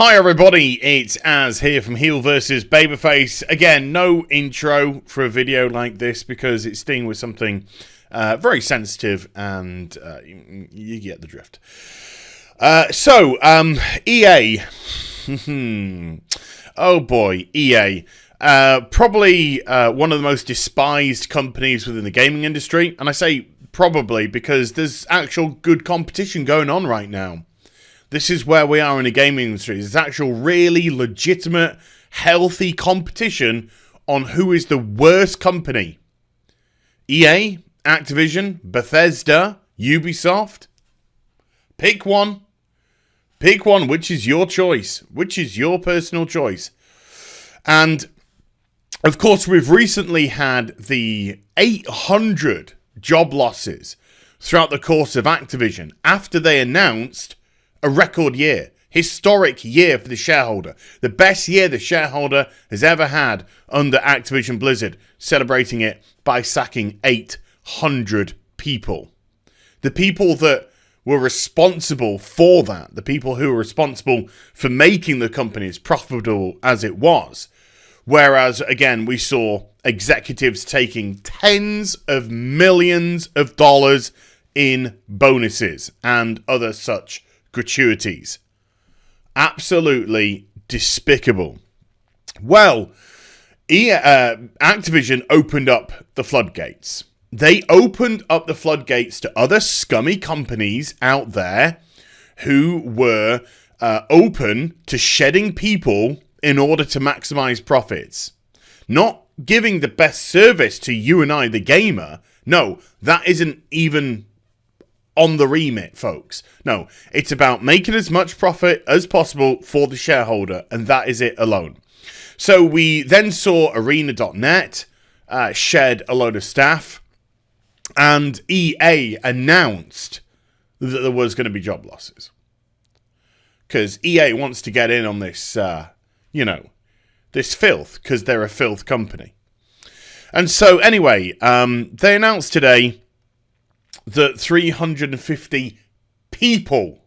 Hi everybody, it's Az here from HeelvsBabyface. Again, no intro for a video like this because it's dealing with something very sensitive and you get the drift. EA. Oh boy, EA. Probably one of the most despised companies within the gaming industry. And I say probably because there's actual good competition going on right now. This is where we are in the gaming industry. There's actual really legitimate, healthy competition on who is the worst company. EA, Activision, Bethesda, Ubisoft. Pick one. Pick one. Which is your choice? Which is your personal choice? And, of course, we've recently had the 800 job losses throughout the course of Activision after they announced a record year, historic year for the shareholder. The best year the shareholder has ever had under Activision Blizzard, celebrating it by sacking 800 people. The people that were responsible for that, the people who were responsible for making the company as profitable as it was. Whereas, again, we saw executives taking tens of millions of dollars in bonuses and other such gratuities. Absolutely despicable. Well, Activision opened up the floodgates. They opened up the floodgates to other scummy companies out there who were open to shedding people in order to maximize profits. Not giving the best service to you and I, the gamer. No, that isn't even on the remit, folks. No, it's about making as much profit as possible for the shareholder, and that is it alone. So we then saw Arena.net shed a load of staff, and EA announced that there was going to be job losses. Because EA wants to get in on this, this filth, because they're a filth company. And so anyway, they announced today that 350 people.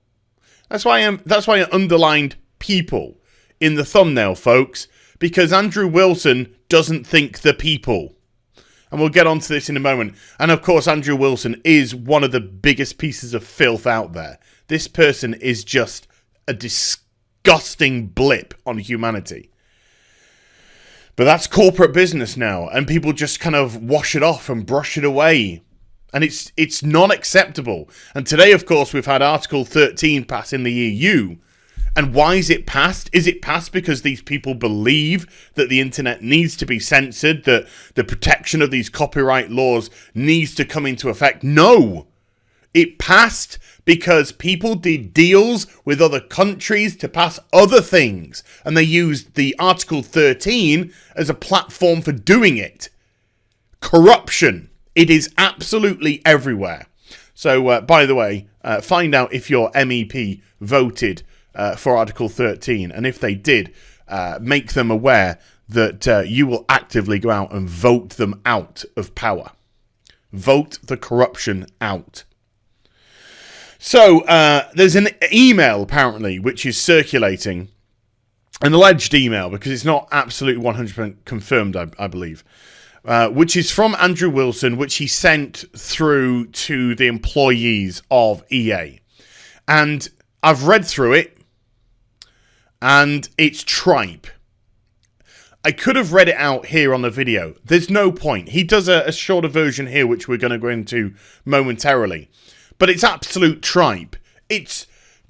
That's why I underlined people in the thumbnail, folks, because Andrew Wilson doesn't think the people. And we'll get onto this in a moment. And of course, Andrew Wilson is one of the biggest pieces of filth out there. This person is just a disgusting blip on humanity. But that's corporate business now, and people just kind of wash it off and brush it away. And it's not acceptable. And today, of course, we've had Article 13 pass in the EU. And why is it passed? Is it passed because these people believe that the internet needs to be censored, that the protection of these copyright laws needs to come into effect? No! It passed because people did deals with other countries to pass other things. And they used the Article 13 as a platform for doing it. Corruption. It is absolutely everywhere. So, by the way, find out if your MEP voted for Article 13. And if they did, make them aware that you will actively go out and vote them out of power. Vote the corruption out. So, there's an email, apparently, which is circulating. An alleged email, because it's not absolutely 100% confirmed, I believe. Which is from Andrew Wilson, which he sent through to the employees of EA. And I've read through it, and it's tripe. I could have read it out here on the video. There's no point. He does a shorter version here, which we're going to go into momentarily. But it's absolute tripe. It's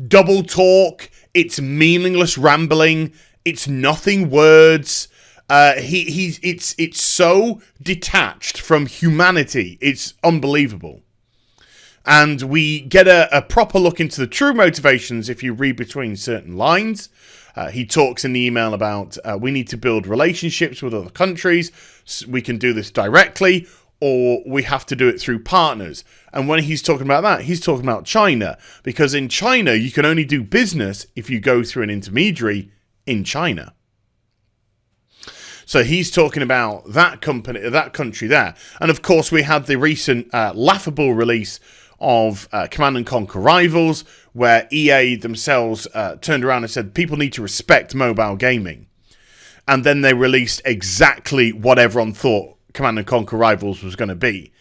double talk. It's meaningless rambling. It's nothing words. It's so detached from humanity. It's unbelievable. And we get a proper look into the true motivations if you read between certain lines. He talks in the email about we need to build relationships with other countries. We can do this directly, or we have to do it through partners. And when he's talking about that, he's talking about China. Because in China, you can only do business if you go through an intermediary in China. So he's talking about that company, that country there. And of course, we had the recent laughable release of Command & Conquer Rivals, where EA themselves turned around and said people need to respect mobile gaming. And then they released exactly what everyone thought Command & Conquer Rivals was going to be.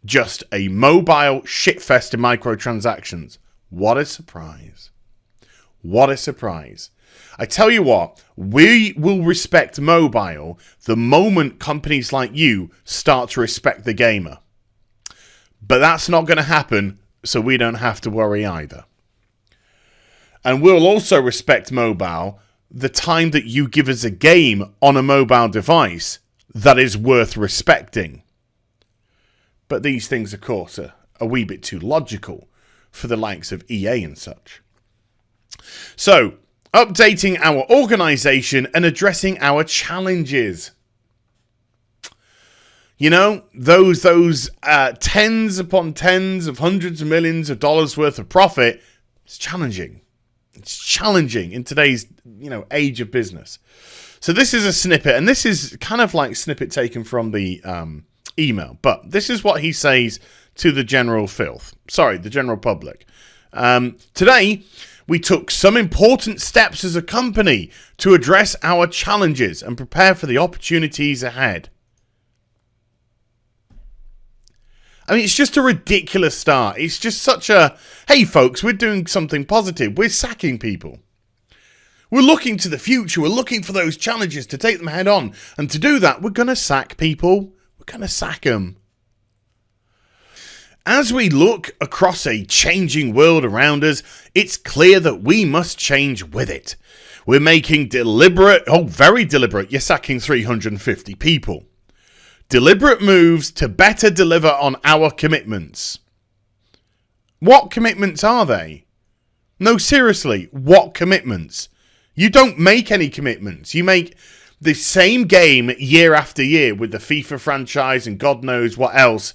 Just a mobile shitfest of microtransactions. What a surprise. What a surprise. I tell you what, we will respect mobile the moment companies like you start to respect the gamer. But that's not going to happen, so we don't have to worry either. And we'll also respect mobile the time that you give us a game on a mobile device that is worth respecting. But these things, of course, are a wee bit too logical for the likes of EA and such. So, updating our organisation and addressing our challenges. You know, those tens upon tens of hundreds of millions of dollars worth of profit, it's challenging. It's challenging in today's, age of business. So this is a snippet, and this is kind of like a snippet taken from the email. But this is what he says to the general public. Today, we took some important steps as a company to address our challenges and prepare for the opportunities ahead. I mean, it's just a ridiculous start. It's just such a, hey folks, we're doing something positive. We're sacking people. We're looking to the future. We're looking for those challenges to take them head on. And to do that, we're going to sack people. We're going to sack them. As we look across a changing world around us, it's clear that we must change with it. We're making very deliberate, you're sacking 350 people. Deliberate moves to better deliver on our commitments. What commitments are they? No, seriously, what commitments? You don't make any commitments. You make the same game year after year with the FIFA franchise and God knows what else.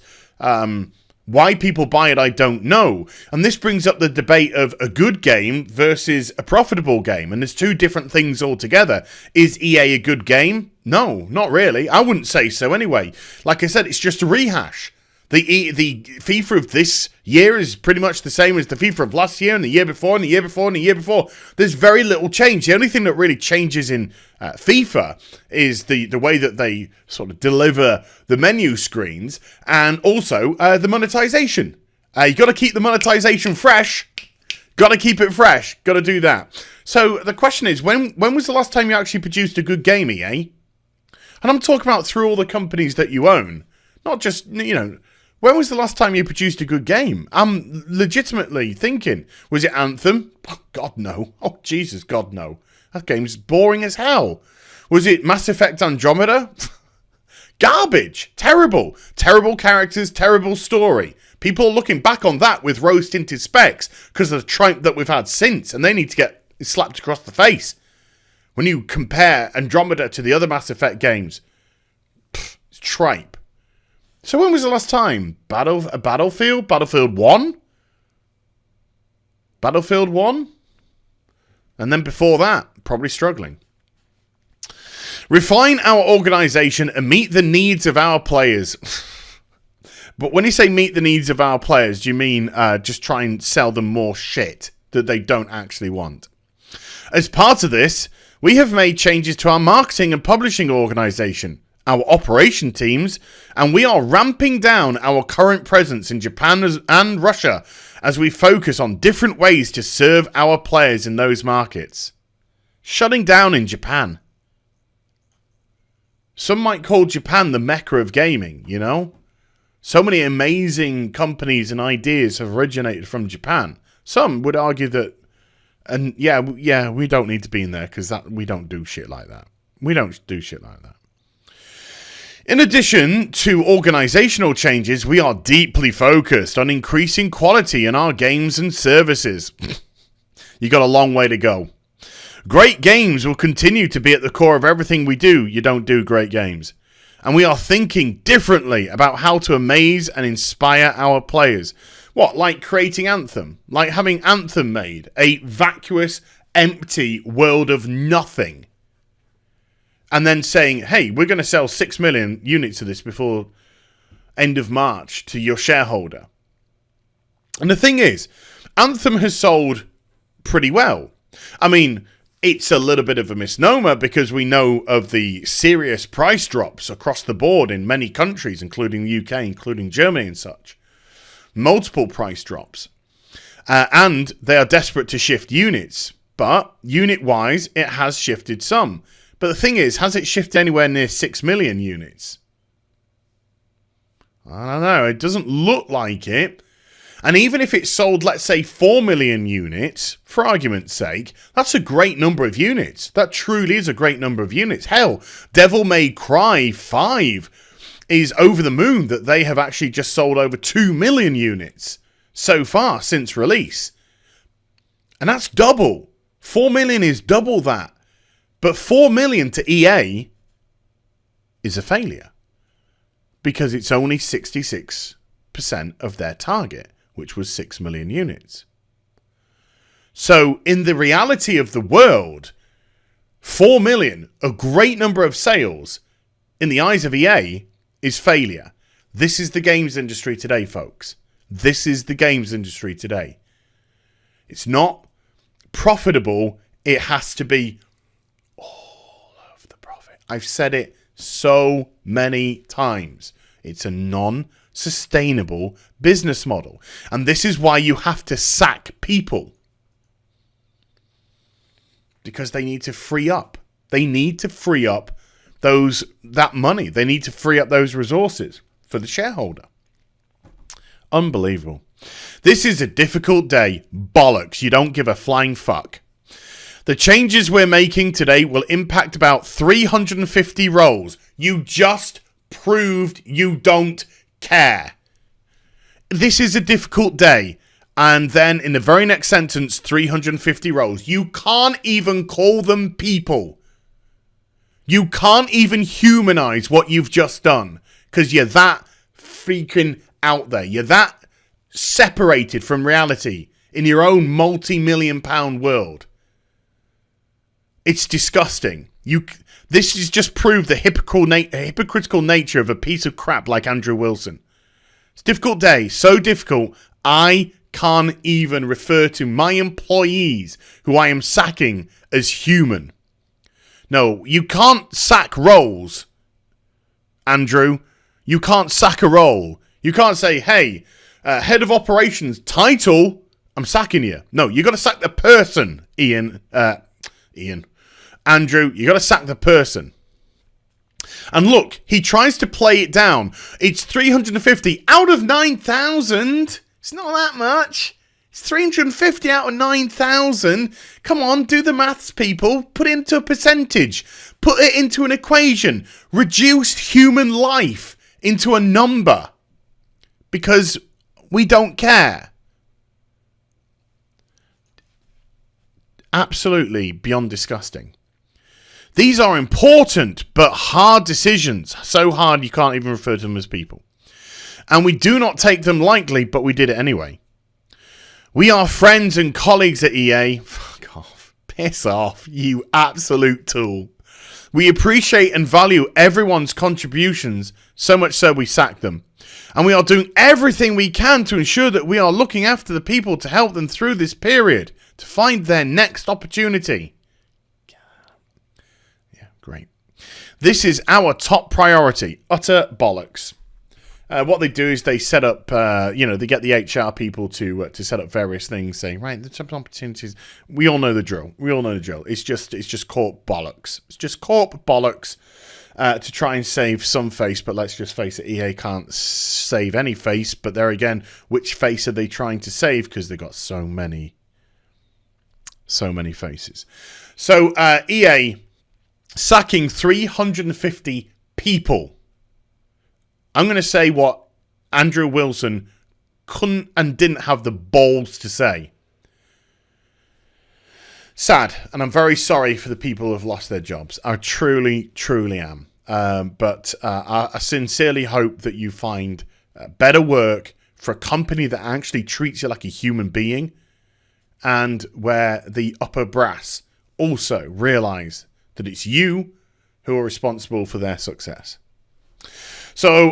Why people buy it, I don't know. And this brings up the debate of a good game versus a profitable game. And there's two different things altogether. Is EA a good game? No, not really. I wouldn't say so anyway. Like I said, it's just a rehash. The FIFA of this year is pretty much the same as the FIFA of last year and the year before and the year before and the year before. There's very little change. The only thing that really changes in FIFA is the way that they sort of deliver the menu screens and also the monetization. You got to keep the monetization fresh. Got to keep it fresh. Got to do that. So the question is, when was the last time you actually produced a good game, EA? And I'm talking about through all the companies that you own. Not just, when was the last time you produced a good game? I'm legitimately thinking, was it Anthem? Oh, God, no. Oh, Jesus, God, no. That game's boring as hell. Was it Mass Effect Andromeda? Garbage. Terrible. Terrible characters, terrible story. People are looking back on that with rose-tinted specs because of the tripe that we've had since, and they need to get slapped across the face. When you compare Andromeda to the other Mass Effect games, it's tripe. So when was the last time? Battlefield? Battlefield 1? Battlefield 1? And then before that, probably struggling. Refine our organisation and meet the needs of our players. But when you say meet the needs of our players, do you mean just try and sell them more shit that they don't actually want? As part of this, we have made changes to our marketing and publishing organisation, our operation teams, and we are ramping down our current presence in Japan and Russia as we focus on different ways to serve our players in those markets. Shutting down in Japan. Some might call Japan the Mecca of gaming, So many amazing companies and ideas have originated from Japan. Some would argue that, and we don't need to be in there because we don't do shit like that. We don't do shit like that. In addition to organisational changes, we are deeply focused on increasing quality in our games and services. You got a long way to go. Great games will continue to be at the core of everything we do. You don't do great games. And we are thinking differently about how to amaze and inspire our players. What, like creating Anthem? Like having Anthem made? A vacuous, empty world of nothing. And then saying, hey, we're going to sell 6 million units of this before end of March to your shareholder. And the thing is, Anthem has sold pretty well. I mean, it's a little bit of a misnomer because we know of the serious price drops across the board in many countries, including the UK, including Germany and such. Multiple price drops. And they are desperate to shift units. But unit-wise, it has shifted some. But the thing is, has it shifted anywhere near 6 million units? I don't know. It doesn't look like it. And even if it sold, let's say, 4 million units, for argument's sake, that's a great number of units. That truly is a great number of units. Hell, Devil May Cry 5 is over the moon that they have actually just sold over 2 million units so far since release. And that's double. 4 million is double that. But 4 million to EA is a failure. Because it's only 66% of their target, which was 6 million units. So, in the reality of the world, 4 million, a great number of sales, in the eyes of EA, is failure. This is the games industry today, folks. This is the games industry today. It's not profitable. It has to be all of the profit. I've said it so many times. It's a non-sustainable business model. And this is why you have to sack people. Because they need to free up. They need to free up that money. They need to free up those resources for the shareholder. Unbelievable. This is a difficult day. Bollocks. You don't give a flying fuck. The changes we're making today will impact about 350 roles. You just proved you don't care. This is a difficult day. And then in the very next sentence, 350 roles. You can't even call them people. You can't even humanize what you've just done. Because you're that freaking out there. You're that separated from reality in your own multi-million-pound world. It's disgusting. This has just proved the hypocritical nature of a piece of crap like Andrew Wilson. It's a difficult day. So difficult, I can't even refer to my employees who I am sacking as human. No, you can't sack roles, Andrew. You can't sack a role. You can't say, hey, head of operations, title, I'm sacking you. No, you got to sack the person, Andrew, you got to sack the person. And look, he tries to play it down. It's 350 out of 9,000. It's not that much. It's 350 out of 9,000. Come on, do the maths, people. Put it into a percentage. Put it into an equation. Reduce human life into a number. Because we don't care. Absolutely beyond disgusting. These are important but hard decisions. So hard you can't even refer to them as people. And we do not take them lightly, but we did it anyway. We are friends and colleagues at EA. Fuck off. Piss off, you absolute tool. We appreciate and value everyone's contributions, so much so we sack them. And we are doing everything we can to ensure that we are looking after the people to help them through this period, to find their next opportunity. Yeah, great. This is our top priority. Utter bollocks. What they do is they set up, they get the HR people to set up various things, saying, right, the top opportunities. We all know the drill. It's just corp bollocks. It's just corp bollocks to try and save some face. But let's just face it, EA can't save any face. But there again, which face are they trying to save? Because they've got so many faces. So EA sacking 350 people. I'm going to say what Andrew Wilson couldn't and didn't have the balls to say. Sad, and I'm very sorry for the people who have lost their jobs. I truly, truly am. But I sincerely hope that you find better work for a company that actually treats you like a human being, and where the upper brass also realise that it's you who are responsible for their success. So,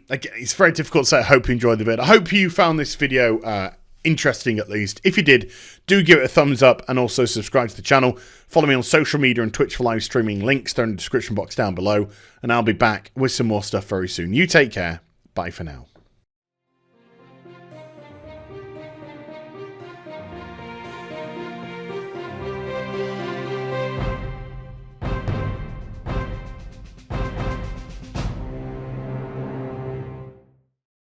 again, it's very difficult to say. I hope you enjoyed the video. I hope you found this video interesting, at least. If you did, do give it a thumbs up and also subscribe to the channel. Follow me on social media and Twitch for live streaming. Links are in the description box down below. And I'll be back with some more stuff very soon. You take care. Bye for now.